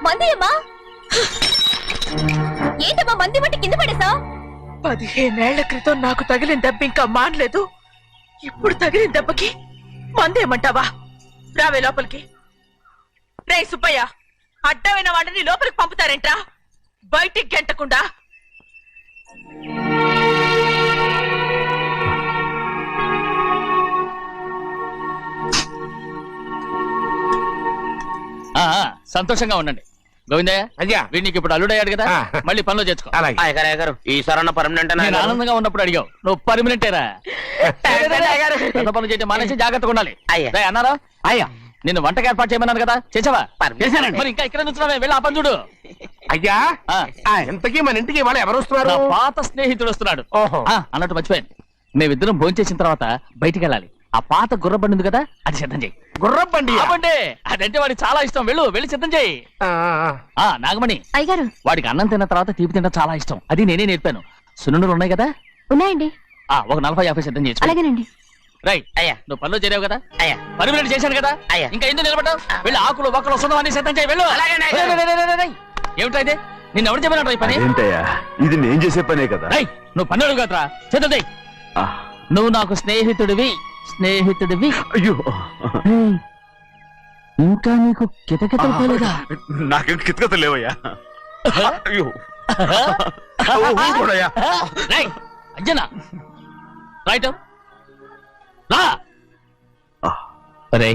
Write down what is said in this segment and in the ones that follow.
మందియమ్మా ఏంటమ్మా మంది బట్టి కింద పడేసా? 15 ఏళ్ల క్రితం నాకు తగిలిన దెబ్బ ఇంకా మానలేదు. ఇప్పుడు తగిలిన దెబ్బకి మందేమంటావా? రావే లోపలికి. రే సుబ్బయ్య, అడ్డమైన వాడిని లోపలికి పంపుతారేంట్రా? బయటికి గెంటకుండా. సంతోషంగా ఉండండి గోవిందయ్య. అయ్యా వీడికి ఇప్పుడు అల్లుడయ్యాడు కదా, మళ్ళీ పనిలో చేర్చుకో. ఈసారన్న పర్మనెంట్ నేను ఆనందంగా ఉన్నప్పుడు అడిగావు, నువ్వు పర్మనెంటేరా? పెద్ద పనులు చేయడం మానేసి జాగ్రత్తగా ఉండాలి. అన్నారా? అయ్యా నిన్ను వంటకి ఏర్పాటు చేయమన్నాను కదా, చేసావా? మరి ఇంకా ఇక్కడ నుంచున్నావే, వెళ్ళి ఆ పని చూడు. అయ్యా ఎంతకీ మన ఇంటికి ఇవాళ ఎవరు వస్తున్నారు? పాత స్నేహితుడు వస్తున్నాడు. అన్నట్టు మర్చిపోయాను, మేమిద్దరం భోంచేసిన తర్వాత బయటికి వెళ్ళాలి. ఆ పాత గుర్రబండి ఉంది కదా, అది సిద్ధం చేయి. గుర్రబండి? అదంటే వాడికి చాలా ఇష్టం. వెళ్ళి సిద్ధం చేయి. నాగమణి అయ్యగారు, వాడికి అన్నం తిన్న తర్వాత తీపి తినడం చాలా ఇష్టం. అది నేనే నేర్పాను. సున్నుండలు ఉన్నాయి కదా? ఉన్నాయండి. ఒక 40-50 సిద్ధం చేసి. అలాగేనండి. రైట్. అయ్యా నువ్వు పనిలో చేరావు కదా, అయ్యా పర్మినెంట్ చేశాను కదా, అయ్యా ఇంకా ఎందుకు నిలబడ్డావు? వెళ్ళి ఆకులు ఒక్కలు వస్తుందో అన్ని సిద్ధం చేయి. వెళ్ళు. ఏమిటా ఇది? నిన్ను ఎవరు చెప్పినట్టు ఈ పని? ఇది నేను చేసే పనే కదా. నువ్వు పని అడుగు కదరా, సిద్ధం చేయి. నువ్వు నాకు స్నేహితుడివి. అయ్యో ఇంకా నీకు కితకితలు పోలేదా? నాకేం కితకితలు లేవయ్యా. అయ్యో అంజనా రైట్ రా. ఒరే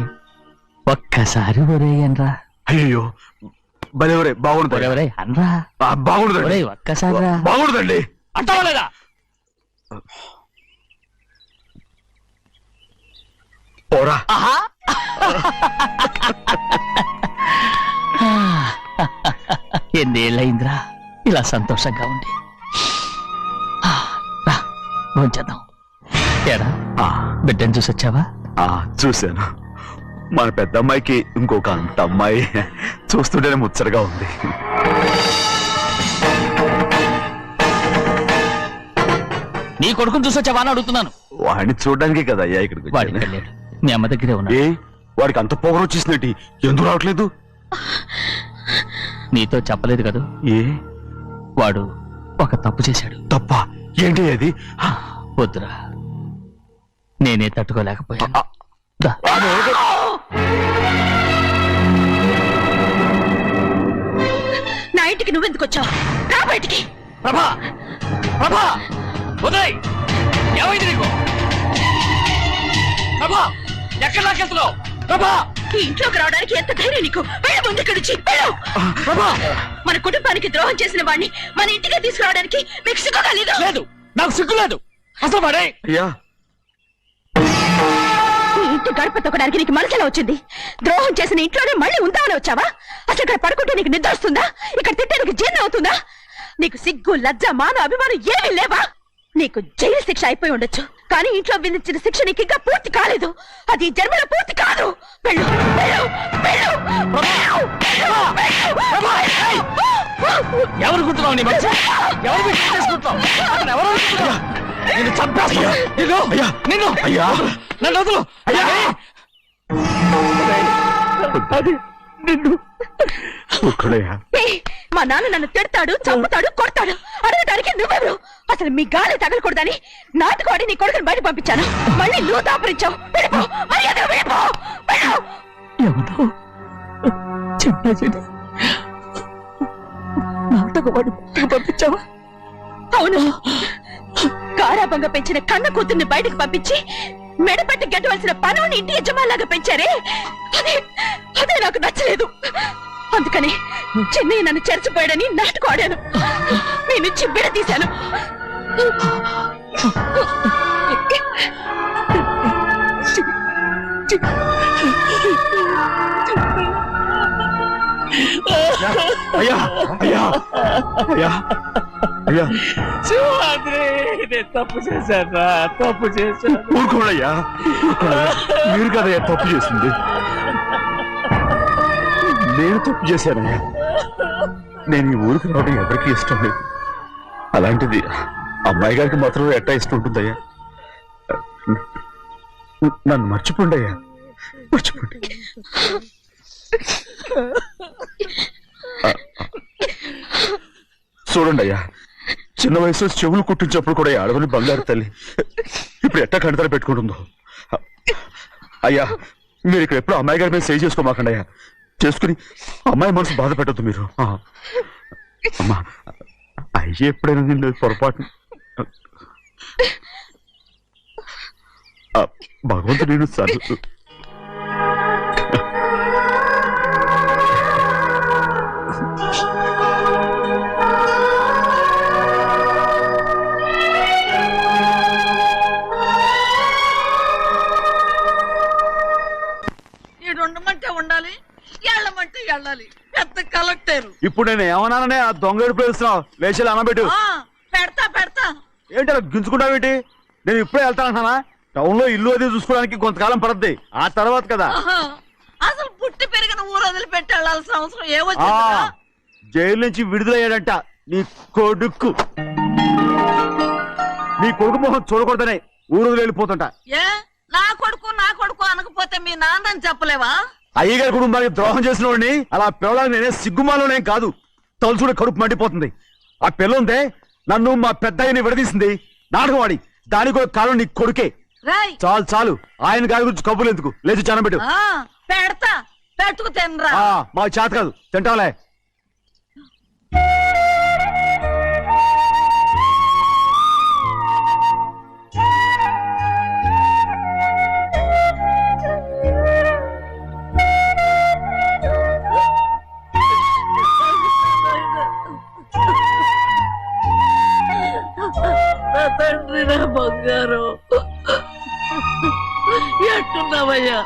ఒక్కసారి ఒరే అనరా. అయ్యో భలే బాగుంటుంది. ఒరే అనరా. బాగుండదండి. ఒక్కసారి బాగుండదండి. అంటావా లేదా? పోరా. ఎన్నేళ్ళయిందిరా ఇలా సంతోషంగా ఉండి. భోంచేద్దాం. ఏరా బిడ్డను చూసి వచ్చావా? చూశాను. మన పెద్ద అమ్మాయికి ఇంకొక అంత అమ్మాయి చూస్తుంటేనే ముచ్చటగా ఉంది. నీ కొడుకుని చూసి వచ్చావా అని అడుగుతున్నాను. వాడిని చూడడానికి కదా అయ్యా ఇక్కడికి. వాడికి వెళ్ళాడు, మీ అమ్మ దగ్గరే ఉన్నా. వాడికి అంత పొగరు వచ్చేసినట్టు ఎందుకు రావట్లేదు? నీతో చెప్పలేదు కదా. వాడు ఒక తప్పు చేశాడు. తప్ప ఏంటి అది? వద్దురా, నేనే తట్టుకోలేకపోయాను. నా ఇంటికి నువ్వెందుకు వచ్చావు? రా బయటికి. ప్రభా ప్రభా ఉదయ్, ఏమైంది నీకు? ప్రభా ఎక్కడ లాకెళ్తున్నావు? ప్రభా ఈ ఇంట్లోకి రావడానికి ఎంత ధైర్యం నీకు? వెళ్ళు ముందు ఇక్కడి నుంచి. మన కుటుంబానికి ద్రోహం చేసిన వాడిని మన ఇంటికి తీసుకురావడానికి మీకు సిగ్గుగా లేదు? లేదు, నాకు సిగ్గు లేదు అసలు. వాడే ఈ ఇంటి గడప తొక్కడానికి నీకు మనసులో వచ్చింది. ద్రోహం చేసిన ఇంట్లోనే మళ్ళీ ఉందామని వచ్చావా? అసలు ఇక్కడ పడుకుంటే నీకు నిద్ర వస్తుందా? ఇక్కడ తింటే నీకు జీర్ణం అవుతుందా? నీకు సిగ్గు, లజ్జ, మాన, అభిమానం ఏమీ లేవా? నీకు జైలు శిక్ష అయిపోయి ఉండొచ్చు, కానీ ఇంట్లో విధించిన శిక్ష నీకు ఇంకా పూర్తి కాలేదు. అది జన్మలో పూర్తి కాదు. వెళ్ళు, వెళ్ళు, వెళ్ళు, ఎవరు గుర్తున్నావు? నీ మంచి ఎవరు చేసుకుంటావు? నిన్ను చంపేస్తా. నిన్ను అయ్యా నన్ను వదులు. నిన్ను మా నాన్న నన్ను తిడతాడు, చంపుతాడు, కొడతాడు. అడగడానికి నువ్వెవరు? అసలు మీ గాలి తగలకూడదని నాటుకోడి నీ కొడుకుని బయట పంపించాను. మళ్ళీ నువ్వు దాపరించావు. నాటకవాడి పంపించావా? అవును, గారాబంగా పెంచిన కన్న కూతుర్ని బయటకు పంపించి మెడపట్టి గెట్టవలసిన పనుని ఇంటి యజమానిలాగా పెంచారే, అదే నాకు నచ్చలేదు. అందుకని చెన్నై నన్ను చెరచిపోయాడని నాటకం ఆడాను. మీ నుంచి విడదీశాను. అయ్యా అయ్యా అయ్యా అయ్యా తప్పు చేశాను, తప్పు చేశాను. ఊరుకోడయ్యా, మీరు కదయ్యా తప్పు చేసింది. నేను తప్పు చేశానయ్యా. నేను ఈ ఊరికి రావడం ఎవరికి ఇష్టం లేదు. అలాంటిది అమ్మాయి గారికి మాత్రం ఎట్టా ఇష్టం ఉంటుందయ్యా. నన్ను మర్చిపోండి అయ్యా, మర్చిపోండి. చూడండి అయ్యా, చిన్న వయసులో చెవులు కుట్టించినప్పుడు కూడా ఈ ఆడవని బంగారు తల్లి ఇప్పుడు ఎట్టా కంటతల పెట్టుకుంటుందో. అయ్యా, మీరు ఇక్కడ ఎప్పుడు అమ్మాయి గారి మీద సేవ్ చేసుకోమాకండి అయ్యా. చేసుకుని అమ్మాయి మనసు బాధ పెట్టద్దు మీరు. అమ్మా, అయ్యే ఎప్పుడైనా నిన్ను పొరపాటు భగవంతుడు నేను సర్దు. ఉండమంటే ఉండాలి, వెళ్ళమంటే వెళ్ళాలి. పెద్ద కలెక్టర్. ఇప్పుడు నేను ఏమన్నాననే ఆ దొంగ ఎడుపు వేస్తున్నావు? లేచి అనబెట్టు. పెడతా పెడతా. ఏంటి అలా గించుకుంటావేంటి? నేను ఇప్పుడే వెళ్తానంటున్నా. టౌన్ లో ఇల్లు అది చూసుకోవడానికి కొంతకాలం పడద్ది, ఆ తర్వాత కదా. అసలు పుట్టి పెరిగిన ఊరు వదిలిపెట్టి వెళ్ళాల్సిన అవసరం ఏమొచ్చింది? జైలు నుంచి విడుదలయ్యాడంట నీ కొడుకు. నీ కొడుకు మొహం చూడకూడదనే ఊరు వెళ్ళిపోతుంటా. ఏ నా కొడుకు అనకపోతే మీ నాన్నని చెప్పలేవా? అయ్యగారి కుటుంబానికి ద్రోహం చేసిన వాడిని అలా పిల్లలని నేనే సిగ్గుమాలోనేం కాదు, తలుచుకుంటే కడుపు మండిపోతుంది. ఆ పిల్లందే నన్ను మా పెద్దయ్యని విడదీసింది, నాటకం ఆడి. దానికి ఒక కాలం నీ కొడుకే. చాలు చాలు, ఆయన గారి గురించి కబుర్లు ఎందుకు? లేచి చనబెట్టు. పెడతా, పెట్టుకు తినరా. మా చేత కాదు, తింటావులే. తండ్రి నా బంగారు, ఎట్టున్నావయ్యా?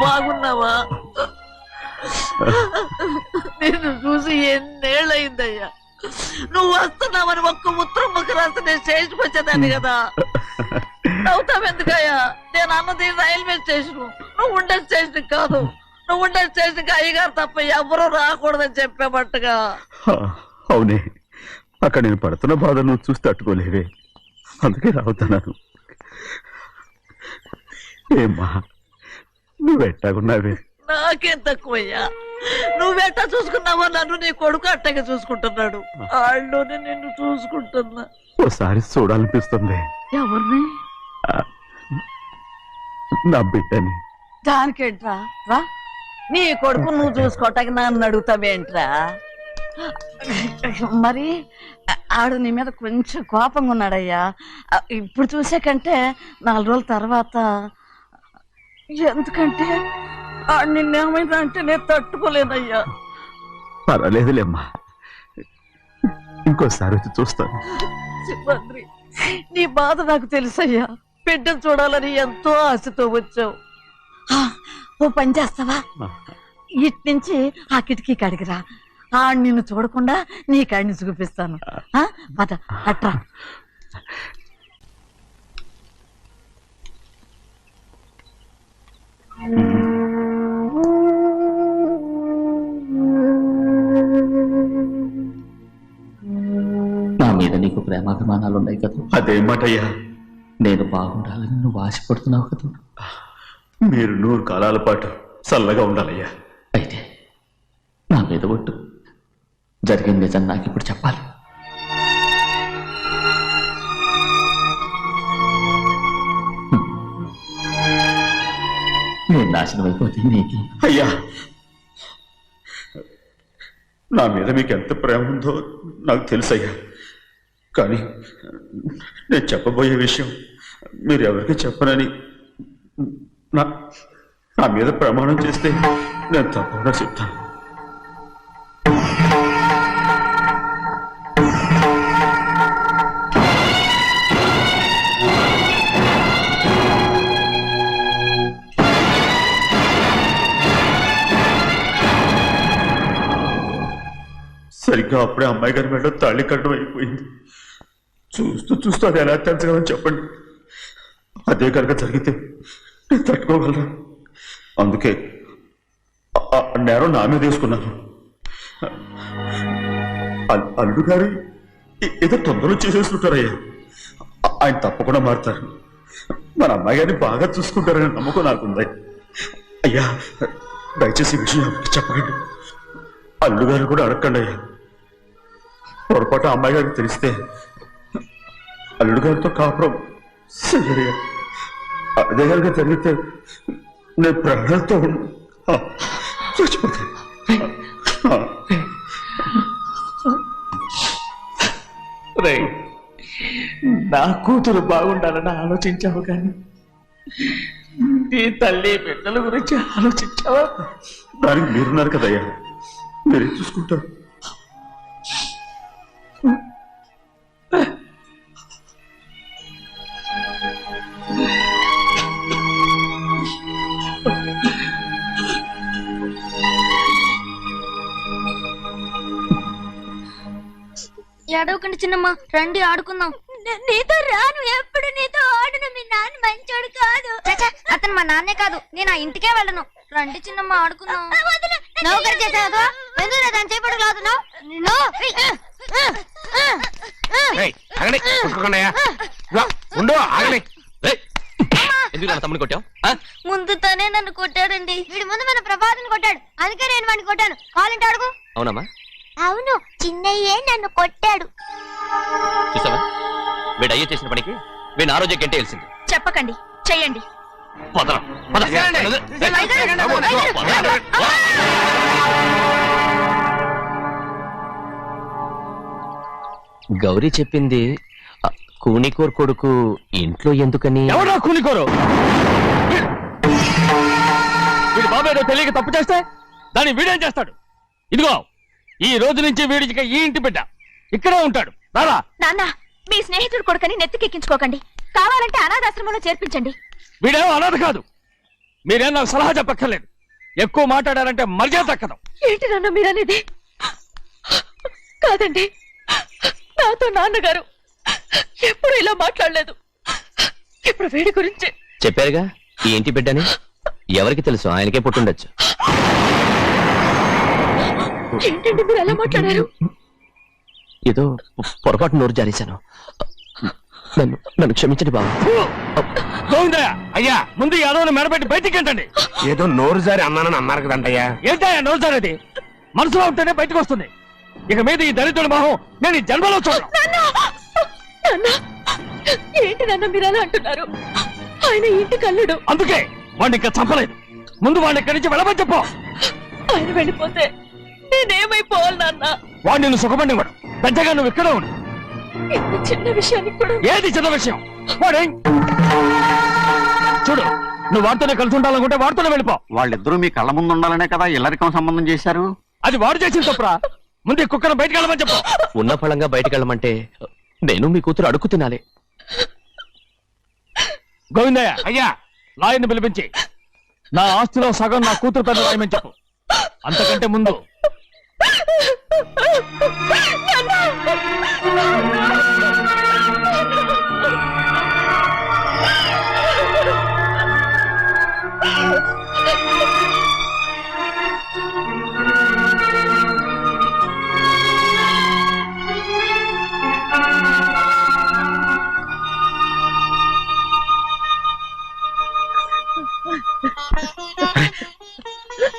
బాగున్నావా? నిన్ను చూసి ఎన్నేళ్ళయిందయ్యా. నువ్వు వస్తున్నావని ఒక్క ఉత్తరం ముక్క రాస్తే నేను స్టేషన్కి వచ్చేదాన్ని కదా. అవుతావెందుకయ్యా? నేను అన్నది రైల్వే స్టేషన్, నువ్వు ఉండే స్టేషన్ కాదు. నువ్వు ఉండే స్టేషన్కి అయ్యగారు తప్ప ఎవరూ రాకూడదని చెప్పేమట్టుగా. అవునే, అక్కడ నేను పడుతున్న బాధ నువ్వు చూసి తట్టుకోలేవే, అందుకే రావుతున్నాను. ఏమ్మా, నువ్వెట్టాగున్నావే? నాకేం తక్కువయ్యా. నువ్వెట్టా చూసుకున్నావో నన్ను నీ కొడుకు అట్టగా చూసుకుంటున్నాడు. ఆళ్ళలోనే నిన్ను చూసుకుంటున్నా. ఓసారి చూడాలనిపిస్తుంది. ఎవరిని? నా బిడ్డని. దానికేంట్రా? రా, నీ కొడుకు నువ్వు చూసుకోవటానికి నన్ను అడుగుతావేంట్రా? మరి ఆడు నీ మీద కొంచెం కోపంగా ఉన్నాడయ్యా. ఇప్పుడు చూసే కంటే 4 రోజుల తర్వాత. ఎందుకంటే నిన్నేమైనా అంటే నేను తట్టుకోలేనయ్యా. పర్వాలేదులేమ్మా, ఇంకోసారి వచ్చి చూస్తాను. సింహాద్రి, నీ బాధ నాకు తెలుసయ్యా. బిడ్డను చూడాలని ఎంతో ఆశతో వచ్చావు. ఓ పని చేస్తావా? ఇటు నుంచి ఆ కిటికీ కడిగిరా. నిన్ను చూడకుండా నీ కాడిని చూపిస్తాను. పద అట్రా. నా మీద నీకు ప్రేమాభిమానాలు ఉన్నాయి కదా. అదేమాటయ్యా? నేను బాగుండాలని నువ్వు ఆశపడుతున్నావు కదా. మీరు 100 కాలాల పాటు చల్లగా ఉండాలయ్యా. అయితే నా మీద ఒట్టు, జరిగిన నిజం నాకు ఇప్పుడు చెప్పాలి. నేను నాశనం అయిపోతే నీకు. అయ్యా, నా మీద మీకు ఎంత ప్రేమ ఉందో నాకు తెలుసయ్యా. కానీ నేను చెప్పబోయే విషయం మీరు ఎవరికి చెప్పనని నా మీద ప్రమాణం చేస్తే నేను తప్పకుండా చెప్తాను. సరిగ్గా అప్పుడే అమ్మాయి గారి మెడలో తాళి కట్టడం అయిపోయింది. చూస్తూ చూస్తూ అది ఎలా తెంచగలని చెప్పండి. అదే కనుక జరిగితే నేను తట్టుకోగలరా? అందుకే నేరం నా మీద వేసుకున్నాను. అల్లుడు గారు ఏదో తొందరలో చేసేసుకుంటారయ్యా. ఆయన తప్పకుండా మారుతారు. మన అమ్మాయి గారిని బాగా చూసుకుంటారనే నమ్మకం నాకుంది. అయ్యా, దయచేసి ఈ విషయం ఎవరికి చెప్పకండి. అల్లుడు గారు కూడా అడగండి అయ్యా. పొరపాటు అమ్మాయి గారికి తెలిస్తే అల్లుడు గారితో కాపురం చెయ్యయ్యా. అదే కనుక జరిగితే నేను ప్రాణాలతో చచ్చిపోతాను. రేయ్, నా కూతురు బాగుండాలని ఆలోచించావు కానీ నీ తల్లి బిడ్డల గురించి ఆలోచించావా? దానికి మీరున్నారు కదయ్యా, మీరే చూసుకుంటారు. ఏడవకండి చిన్నమ్మ, రండి ఆడుకుందాం. నీతో రాను, ఎప్పుడు నీతో ఆడను. మీ నాన్న మంచోడు కాదు. అతను మా నాన్నే కాదు, నేను ఆ ఇంటికే వెళ్ళను. రండి చిన్నమ్మ ఆడుకుందాం. నౌకరి చేసావు ఎందుకు దాని చేపడు కాదు. ఎందుకు తమ్ముడు కొట్టావు? ముందు తనే నన్ను కొట్టాడండి. వీడి ముందు మన ప్రభాతం కొట్టాడు, అందుకే నేను వాడిని కొట్టాను. కావాలంటే అడుగు. అవునమ్మా, అవును, చిన్నయ్యే నన్ను కొట్టాడు. చూసావా వీడు అయ్యే చేసిన పనికి వీడిని ఆరోగ్యం గంటే తెలిసింది. చెప్పకండి, చెయ్యండి. గౌరీ చెప్పింది కూనికోర్ కొడుకు ఇంట్లో ఎందుకని? ఎవరా కూనికోరు? వీడి బాబాయ్ తెలియక తప్పు చేస్తే దాన్ని వీడేం చేస్తాడు? ఇదిగో ఈ రోజు నుంచి వీడికి ఈ ఇంటి బిడ్డ ఇక్కడే ఉంటాడు. రారా. నాన్న, మీ స్నేహితుడు కొడుకని నెత్తికెక్కించుకోకండి. కావాలంటే అనాథాశ్రమంలో చేర్పించండి. వీడేమో అనాథ కాదు. మీరేం నాకు సలహా చెప్పక్కర్లేదు. ఎక్కువ మాట్లాడారంటే మర్యాద దక్కదు. ఏంటి నాన్న మీరనేది? కాదండి, నాతో నాన్నగారు ఎప్పుడు ఇలా మాట్లాడలేదు. ఇప్పుడు వీడి గురించి చెప్పారుగా ఈ ఇంటి బిడ్డని. ఎవరికి తెలుసు, ఆయనకే పుట్టుండొచ్చు. ఏంటండి మీరు ఎలా మాట్లాడారు? ఏదో పొరపాటు నోరు జారేశాను. నన్ను క్షమించండి బాబు. గోవిందయ్య, అయ్యా ముందు ఈ అడవుని మెడబెట్టి బయటికి ఏంటండి? ఏదో నోరు జారి అన్నానని అన్నారు కదంటయ్యా. ఏంటయ్యా నోరు జారేది? మనసులో ఉంటేనే బయటకు వస్తుంది. ఇక మీద ఈ దరిద్రుడి మొహం నేను ఈ జన్మలో చూడను. ఏంటి నాన్న మీరు అలా అంటున్నారు? ఆయన ఇంటి కల్లుడు. అందుకే వాడిని ఇంకా చంపలేదు. ముందు వాడిని ఇక్కడి నుంచి వెళ్ళమని చెప్పు. ఆయన వెళ్ళిపోతే నేనేమైపోవాలి నాన్న? వాడు నిన్ను సుఖపడివాడు. పెద్దగా నువ్వు ఇక్కడే ఉండు. ఇంత చిన్న విషయానికి కూడా ఏది చిన్న విషయం? వాడే చూడు, నువ్వు వాడితోనే కలిసి ఉండాలనుకుంటే వాడితోనే వెళ్ళిపో. వాళ్ళిద్దరూ మీ కళ్ళ ముందు ఉండాలనే కదా ఇల్లరికం సంబంధం చేశారు. అది వాడు చేసిన తప్పురా. ముందు ఈ కుక్కను బయటకు వెళ్ళమని చెప్పు. ఉన్న ఫలంగా బయటకు వెళ్ళమంటే నేను మీ కూతురు అడుగు తినాలి. గోవిందయ్య, అయ్యా లాయర్ని పిలిపించి నా ఆస్తిలో సగం నా కూతురు పెద్ద రాయమని చెప్పు. అంతకంటే ముందు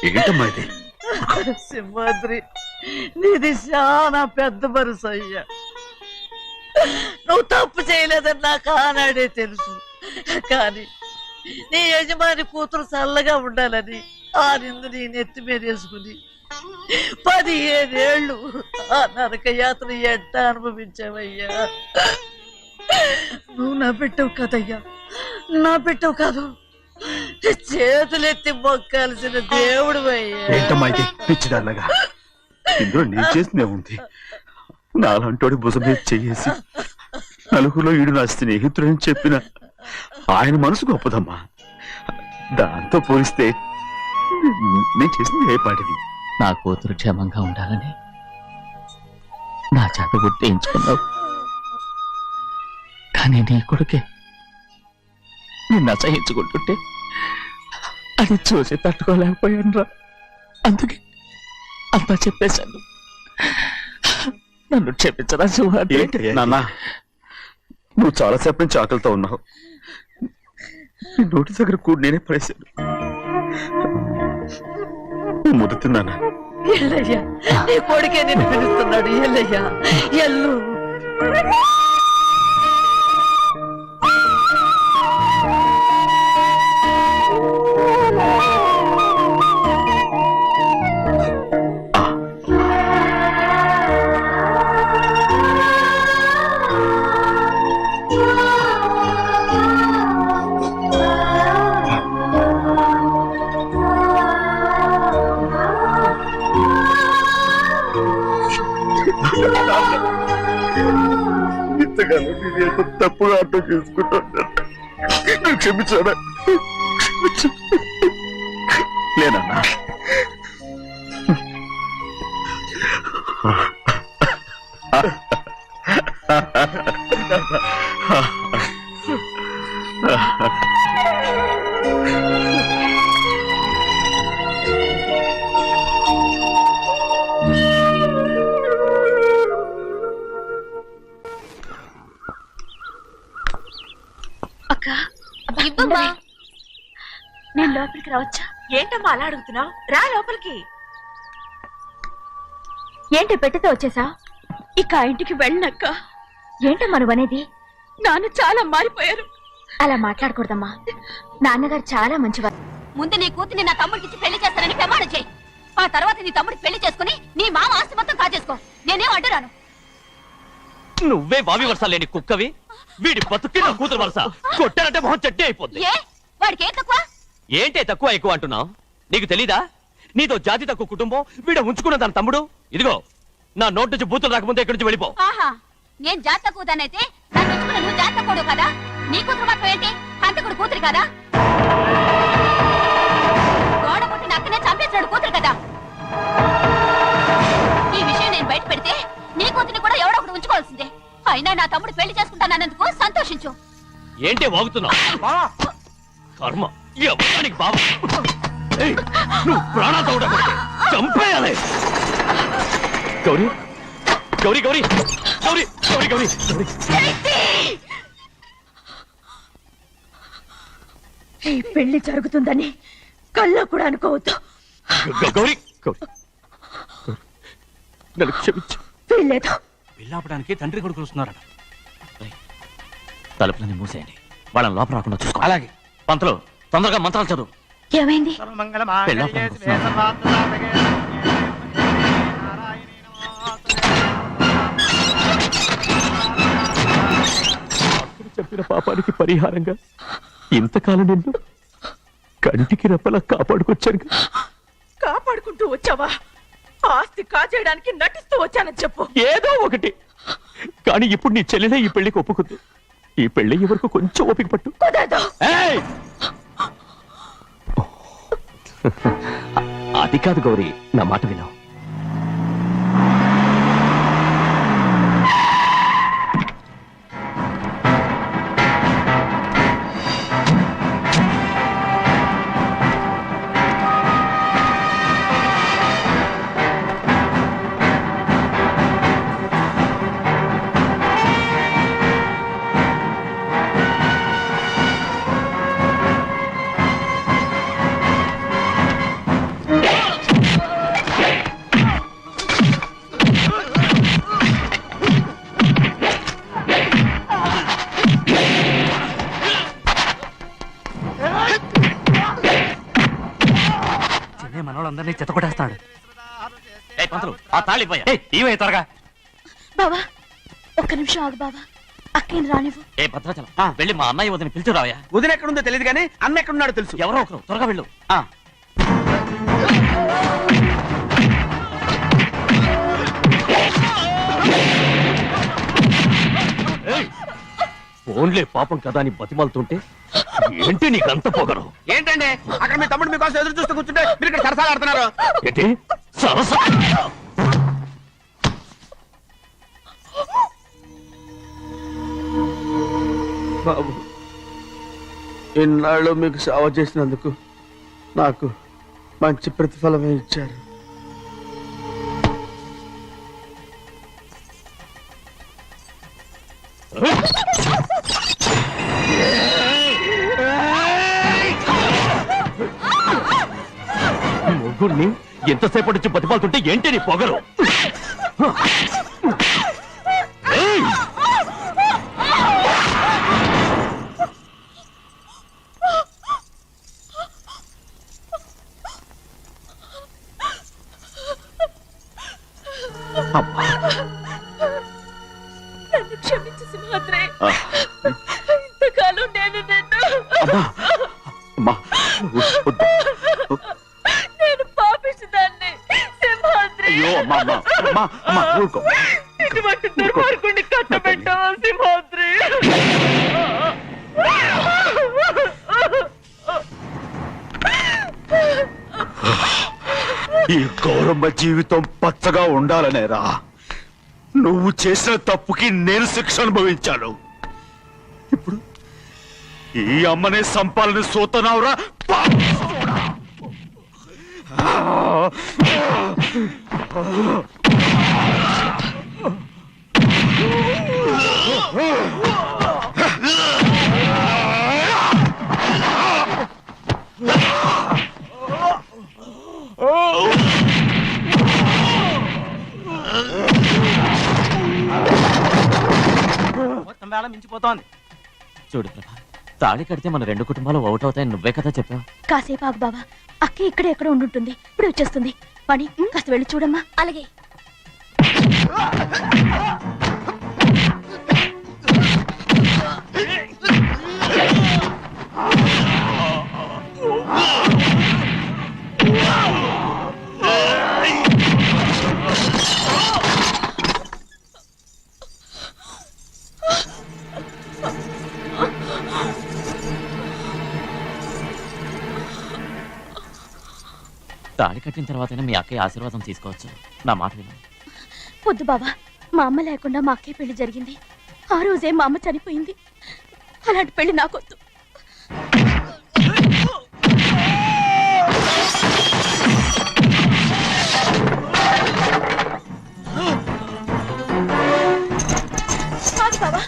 ఏంటమ్మా ఇది? సింహాద్రి, నీది చాలా పెద్ద మనసు అయ్యా. నువ్వు తప్పు చేయలేదని నాకు ఆనాడే తెలుసు. కానీ నీ యజమాని కూతురు చల్లగా ఉండాలని ఆ నిందు నీ నెత్తి మీద వేసుకుని 15 ఏళ్ళు ఆ నరక యాత్ర ఎట్ట అనుభవించావయ్యా. నువ్వు నా పెట్టవు కదయ్యా, నా పెట్టవు కాదు, చేతులెత్తి మొక్కాల్సిన దేవుడు అయ్యా. ఏంటమ్మా ఇది పిచ్చిదాన్నగా? ఇందులో నేను చేసినే ఉంది. నాలంటోడి భుజం మీద చెయ్యేసి నలుగురిలో ఈడు నా స్నేహితుడని చెప్పిన ఆయన మనసు గొప్పదమ్మా. దాంతో పోలిస్తే నేను చేసింది ఏ పాటిది? నా కూతురు క్షేమంగా ఉండాలని నా చేత గుర్తించుకున్నావు. కానీ నీ కొడుకే నిన్ను అసహించుకుంటుంటే అది చూసి తట్టుకోలేకపోయాను రా. అందుకే అంతా చెప్పేశాను. నన్ను క్షమించరా సింహాద్రి. నాన్న, నువ్వు చాలాసేపు నుంచి ఆకలితో ఉన్నావు. నీ నోటి దగ్గర కూడా నేనే పడేశాను. నువ్వు ముద్దు తిన్నానా? ఎల్లయ్యా నీ కొడుకే నిన్ను పిలుస్తున్నాడు ఎల్లయ్యా ఎల్లు ఇంతకాలం నేను ఏదో తప్పుగా అర్థం చేసుకుంటున్నాను. నువ్వు క్షమించాడా? లేనన్నా. అక్క ఇవ్వమ్మా. నేను లోపలికి రావచ్చా? ఏంటమ్మా అలా అడుగుతున్నావు? రా లోపలికి. ఏంటి పెట్టితో వచ్చేసా? ఇక ఆ ఇంటికి వెళ్ళనక్క. ఏంటమ్మా నువ్వు అనేది? నాన్న చాలా మారిపోయారు. అలా మాట్లాడకూడదమ్మా. నాన్నగారు చాలా మంచివారు. ముందు నీ కూతుర్ని నా తమ్ముడికి ఇచ్చి పెళ్లి చేస్తానని ప్రమాణం చేయి. ఆ తర్వాత నీ తమ్ముడికి పెళ్లి చేసుకుని నీ మామ ఆస్తి మొత్తం కాజేసుకో. నేనేం అడ్డురాను. నువ్వే బావి వరుస లేని కుక్కవి. వీడి బతుక్కి నా కూతురు వరుస. కొట్టానంటే మొహం చట్నీ అయిపోద్ది. ఏ వాడికి ఏం తక్కువ? ఏంటే తక్కువ ఎక్కువ అంటున్నావు? నీకు తెలీదా? నీతో జాతి తక్కువ కుటుంబం వీడ ఉంచుకున్న తన తమ్ముడు. ఇదిగో నా నోటి నుంచి బూతులు రాకముందే ఇక్కడి నుంచి వెళ్ళిపో. ఆహా, నేను జాత కూదానైతే నన్ను ఉంచుకున్న నువ్వు జాత కూడు కదా. నీ కూతురు మాత్రం ఏంటి? హంతకుడు కూతురు కదా. గోడ పుట్టిన అక్కనే చంపేసినాడు కూతురు కదా. ఈ విషయం నేను బయట పెడితే నీ కూతురిని కూడా ఎవడో ఒకటి ఉంచుకోవాల్సిందే. అయినా నా తమ్ముడు పెళ్లి చేసుకుంటానన్నందుకు సంతోషించు. ఏంటే వాగుతున్నావు? కర్మ ఎవరికి బావ. ఏయ్, నువ్వు ప్రాణాలతో ఉండకూడదు. చంపేయాలి. గౌరీ గౌరీ గౌరీ గౌరీ గౌరీ గౌరీ ఈ పెళ్లి జరుగుతుందని కల్లో కూడా అనుకోవద్దు. గౌరీ గౌరీ నన్ను క్షమించు. వీల్లేదు. పెళ్ళాపడానికి తండ్రి కొడుకులు వస్తున్నారట. తలుపులని మూసేయండి. వాళ్ళని లోపల రాకుండా చూసుకో. అలాగే. పంతులు తొందరగా మంత్రాలు చదువు. ఏమైంది? చెప్పిన పాపానికి పరిహారంగా ఇంతకాలం నిన్ను కంటికి రెప్పలా కాపాడుకొచ్చాను. కాపాడుకుంటూ వచ్చావా? ఆస్తి కాజేయడానికి నటిస్తూ వచ్చానని చెప్పు. ఏదో ఒకటి. కానీ ఇప్పుడు నీ చెల్లెలే ఈ పెళ్లికి ఒప్పుకుంది. ఈ పెళ్లి ఎవరికి కొంచెం ఓపిక పట్టు. ఏయ్! అది కాదు గౌరీ, నా మాట విను. మనోళ్ళందరినీ చెత్తకొట్టేస్తాడు. ఆ తాళి ఇవే త్వరగా. బావా ఒక్క నిమిషం ఆగు బావా. అక్కేం రానివ్వు. ఏ భద్రాచలం వెళ్ళి మా అన్నయ్య వదిన పిలిచిరావయ్యా. వదిన ఎక్కడుందో తెలియదు కానీ అన్న ఎక్కడున్నాడో తెలుసు. ఎవరో ఒకరు త్వరగా వెళ్ళు. ఫోన్లే పాపం కదా అని బతిమాలుతుంటే ఏంటి నీకంత పొగరు? ఏంటండి అక్కడ మీ తమ్ముడు మీకోసం ఎదురు చూస్తూ కూర్చుంటే మీరు ఇక్కడ సరసాలు ఆడుతున్నారు. ఏంటి సరస? బాబు, ఇన్నాళ్ళు మీకు సేవ చేసినందుకు నాకు మంచి ప్రతిఫలమే ఇచ్చారు. ముగ్గురిని ఎంతసేపటి నుంచి బతిపాలుతుంటే ఏంటి నీ పొగరు? ఏయ్! అమ్మా నన్ను క్షమించు సింహాద్రి. ఇంతకాలం నేను నిన్ను అమ్మా అమ్మా వద్దు. నేను పాపించదాన్ని సింహాద్రి. అయ్యో అమ్మా అమ్మా అమ్మా అమ్మా ఊరుకో. ఇటువంటి దుర్మార్గుడిని కట్టబెట్టావా సింహాద్రి? ఈ గౌరమ్మ జీవితం పచ్చగా ఉండాలనేరా నువ్వు చేసిన తప్పుకి నేను శిక్ష అనుభవించాను. ఇప్పుడు ఈ అమ్మనే సంపాలని సోతనావురా పాపిస్తోడా. మొత్తం వేళ మించిపోతోంది. చూడు ప్రభా, తాళి కడితే మన రెండు కుటుంబాలు అవుట్ అవుతాయని నువ్వే కదా చెప్పావు. కాసేపు ఆగు బావా, అక్క ఇక్కడే ఎక్కడ ఉండుంటుంది, ఇప్పుడు వచ్చేస్తుంది. పని కాస్త వెళ్ళి చూడమ్మా. అలాగే. తాళి కట్టిన తర్వాతనే మీ అక్కయ్య ఆశీర్వాదం తీసుకోవచ్చు. నా మాట విను. వద్దు బావా, మా అమ్మ లేకుండా మా అక్కయ్య పెళ్లి జరిగింది. ఆ రోజే మా అమ్మ చనిపోయింది. అలాంటి పెళ్లి నాకొద్దు. కాదు బావా.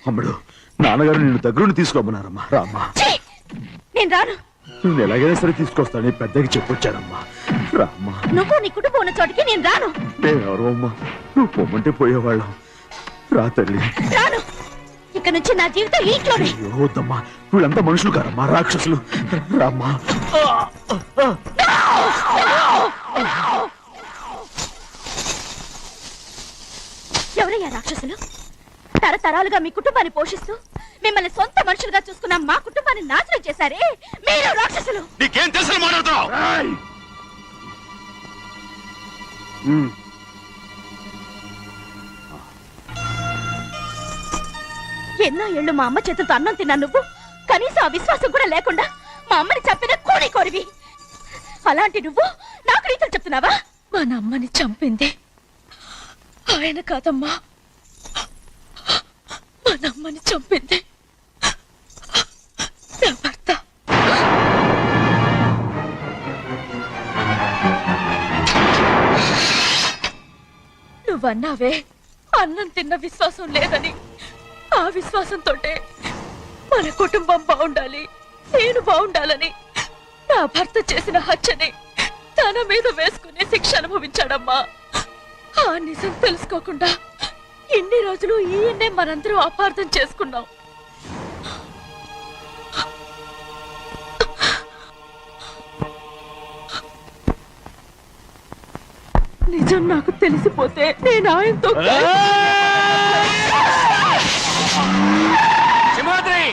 అమ్ముడు, నాన్నగారు నిన్ను దగ్గరుండి తీసుకోమన్నారమ్మా. రామ్మా. నేను రాను. నువ్వు ఎలాగైనా సరే తీసుకొస్తానని పెద్దకి చెప్పొచ్చారమ్మా. రామ్మా. నువ్వు నీ కుటుంబం ఉన్న చోటికి నేను రాను. నేనెవరు అమ్మా? నువ్వు పొమ్మంటే పోయేవాళ్ళం. రా తల్లి. రాను. ఇక నుంచి నా జీవితం ఈ ఇంట్లోనే. అయ్యో, వద్దమ్మా, వీళ్ళంతా మనుషులు కారమ్మా, రాక్షసులు. రామ్మా. ఎవరయ్యా రాక్షసులు? తరతరాలుగా మీ కుటుంబాన్ని పోషిస్తూ మిమ్మల్ని సొంత మనుషులుగా చూసుకున్న మా కుటుంబాన్ని నాశనం చేశారే మీరు రాక్షసులు. నీకేం తెలుసు మాట్లాడుతున్నావు? ఎన్నో ఏళ్ళు మా అమ్మ చేతులతో అన్నం తిన్నా నువ్వు కనీసం ఆ విశ్వాసం కూడా లేకుండా మా అమ్మని చంపిన కోడి కోరివి. అలాంటి నువ్వు నాకు రీతులు చెప్తున్నావా? మా అమ్మని చంపింది ఆయన కాదమ్మా, మా అమ్మని చంపింది నా భర్త. నువ్వన్నావే అన్నం తిన్న విశ్వాసం లేదని, ఆ విశ్వాసంతో మన కుటుంబం బాగుండాలి, నేను బాగుండాలని నా భర్త చేసిన హత్యని తన మీద వేసుకునే శిక్ష అనుభవించాడమ్మా. ఆ నిజం తెలుసుకోకుండా ఇన్ని రోజులు ఈయన్నే మనందరూ అపార్థం చేసుకున్నాం. నిజం నాకు తెలిసిపోతే నేను ఆయనతో సింహాద్రి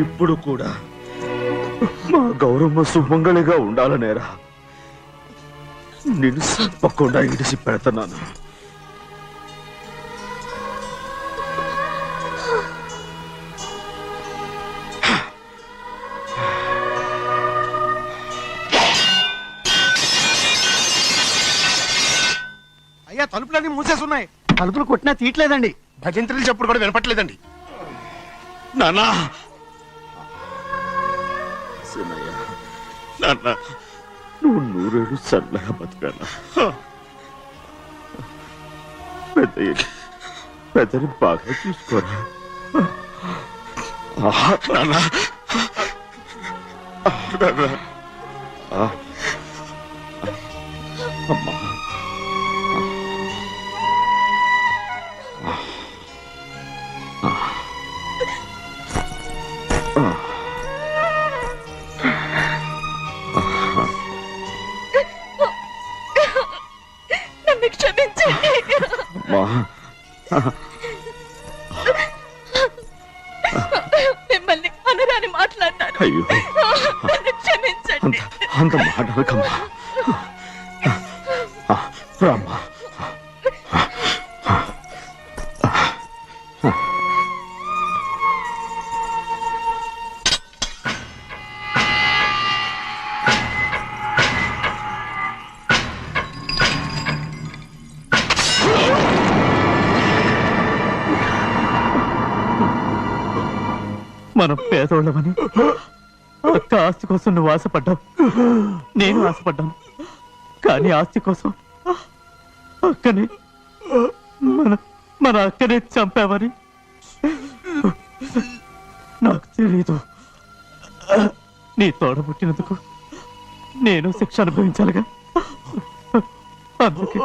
ఇప్పుడు కూడా మా గౌరమ్మ సుమంగళిగా ఉండాలనేరా నేను తప్పకుండా ఇడిసి పెడుతున్నాను. అయ్యా తలుపులన్నీ మూసేసున్నాయి. తలుపులు కొట్టినా తీయట్లేదండి. భజంత్రులు చెప్పుడు కూడా వినపట్లేదండి. నాన్నా సీనయ్య, నాన్న నువ్వు 100 ఏళ్ళు చల్లగా బతకాలా. పెద్దని బాగా చూసుకోరా. నాన్న అమ్మా నన్ను క్షమించండి. మిమ్మల్ని అనరాని మాట్లాడినాను. అయ్యో నన్ను క్షమించండి. అంత మాటలకమ్మా. రామ్మా. మనం పేదోళ్ళమని అక్క ఆస్తి కోసం నువ్వు ఆశపడ్డావు, నేను ఆశపడ్డాను. కానీ ఆస్తి కోసం అక్కని మన అక్కనే చంపావని నాకు తెలీదు. నీ తోడ పుట్టినందుకు నేను శిక్ష అనుభవించాలిగా. అందుకే